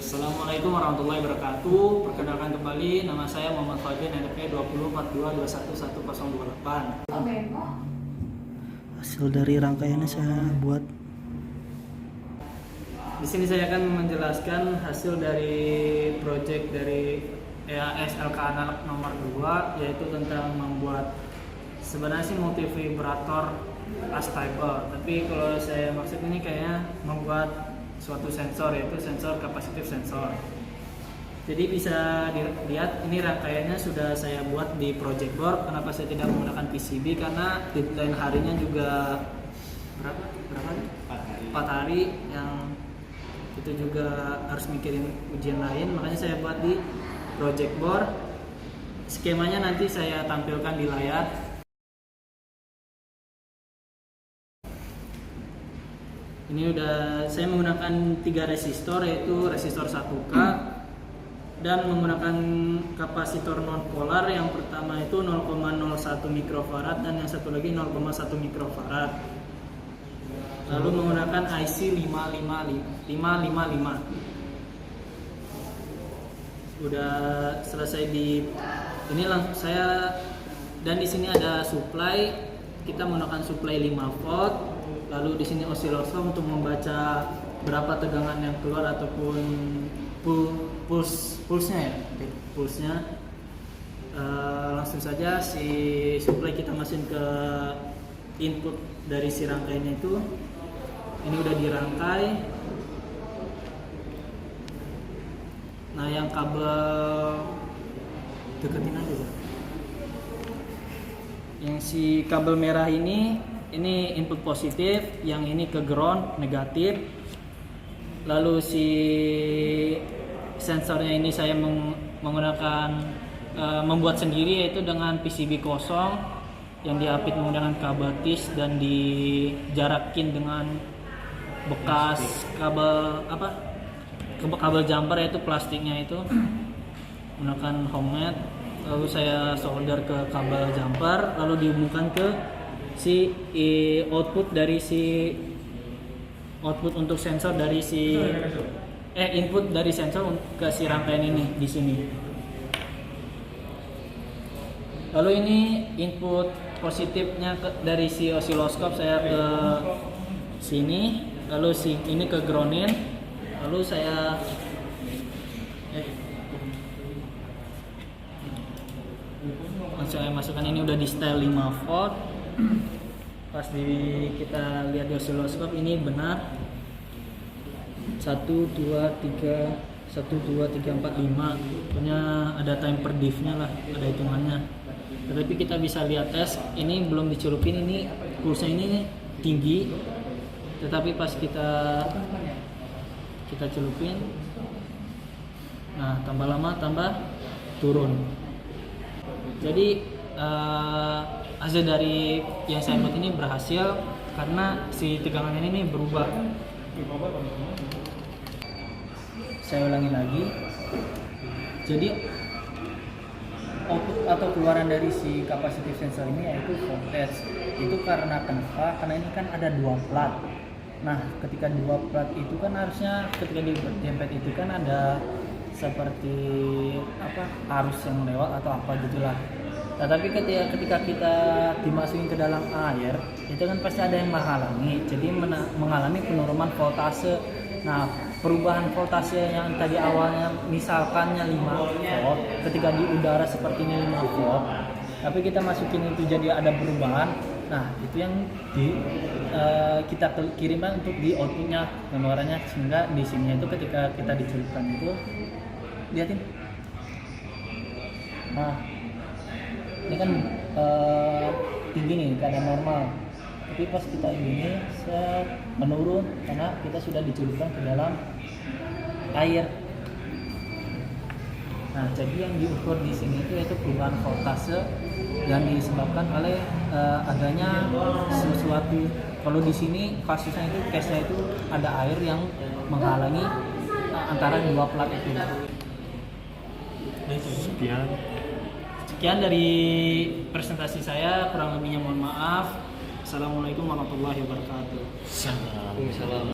Assalamualaikum warahmatullahi wabarakatuh. Perkenalkan kembali, nama saya Muhammad Fadil, NPK 2042211028. Hasil dari rangkaiannya saya buat. Di sini saya akan menjelaskan hasil dari proyek dari EAS LK Analog nomor 2, yaitu tentang membuat sebenarnya sih multivibrator astable, tapi kalau saya maksud ini kayaknya membuat suatu sensor, yaitu sensor kapasitif sensor. Jadi bisa dilihat ini rangkaiannya sudah saya buat di project board. Kenapa saya tidak menggunakan PCB? Karena deadline harinya juga berapa? 4 hari, yang itu juga harus mikirin ujian lain, makanya saya buat di project board. Skemanya nanti saya tampilkan di layar. Ini udah saya menggunakan 3 resistor, yaitu resistor 1K dan menggunakan kapasitor non polar. Yang pertama itu 0,01 mikrofarad dan yang satu lagi 0,1 mikrofarad. Lalu menggunakan IC 555. Udah selesai di ini langsung saya, dan di sini ada supply. Kita menggunakan supply 5 volt. Lalu di sini oscilloscope untuk membaca berapa tegangan yang keluar ataupun pulsnya ya, pulsnya. Langsung saja si supply kita masukin ke input dari si rangkaiannya itu. Ini udah dirangkai. Nah, yang kabel deketin aja ya. Yang si kabel merah ini input positif, yang ini ke ground negatif. Lalu si sensornya ini saya menggunakan membuat sendiri, yaitu dengan PCB kosong yang diapit menggunakan kabel tis dan dijarakin dengan bekas kabel jumper, yaitu plastiknya itu menggunakan homemade. Lalu saya solder ke kabel jumper, lalu dihubungkan ke si output untuk sensor dari si input dari sensor ke si rangkaian ini di sini. Lalu ini input positifnya dari si oscilloscope saya ke sini, lalu ini ke groundin. Lalu saya masukkan, ini udah di style 5 volt. Pas kita lihat di oscilloscope ini benar 1 2 3 1 2 3 4 5. Punya ada time per diff-nya lah, ada hitungannya. Tetapi kita bisa lihat tes, ini belum dicelupin, ini pulsnya ini tinggi. Tetapi pas kita celupin, nah tambah lama tambah turun. Jadi hasil dari yang saya buat ini berhasil karena si tegangan ini berubah. Saya ulangi lagi. Jadi output atau keluaran dari si kapasitif sensor ini yaitu voltage. Itu karena kenapa? Karena ini kan ada 2 plat. Nah, ketika 2 plat itu kan harusnya ketika dijempet itu kan ada seperti arus yang lewat atau apa gitulah. Nah, tapi ketika kita dimasukin ke dalam air, itu kan pasti ada yang menghalangi. Jadi mengalami penurunan voltase. Nah, perubahan voltase yang tadi awalnya misalkannya 5 volt, ketika di udara seperti ini 5 volt, tapi kita masukin itu jadi ada perubahan. Nah, itu yang kita kirimkan untuk di outputnya, memorannya, sehingga di sini itu ketika kita dicelupkan itu, lihatin. Nah, ini kan tinggi nih, keadaan normal. Tapi pas kita ini menurun karena kita sudah dicelupkan ke dalam air. Nah, jadi yang diukur di sini itu yaitu perubahan voltase yang disebabkan oleh adanya sesuatu. Kalau di sini kasusnya itu case-nya itu ada air yang menghalangi antara 2 plat itu. Sekian dari presentasi saya, kurang lebihnya mohon maaf. Assalamualaikum warahmatullahi wabarakatuh. Salam.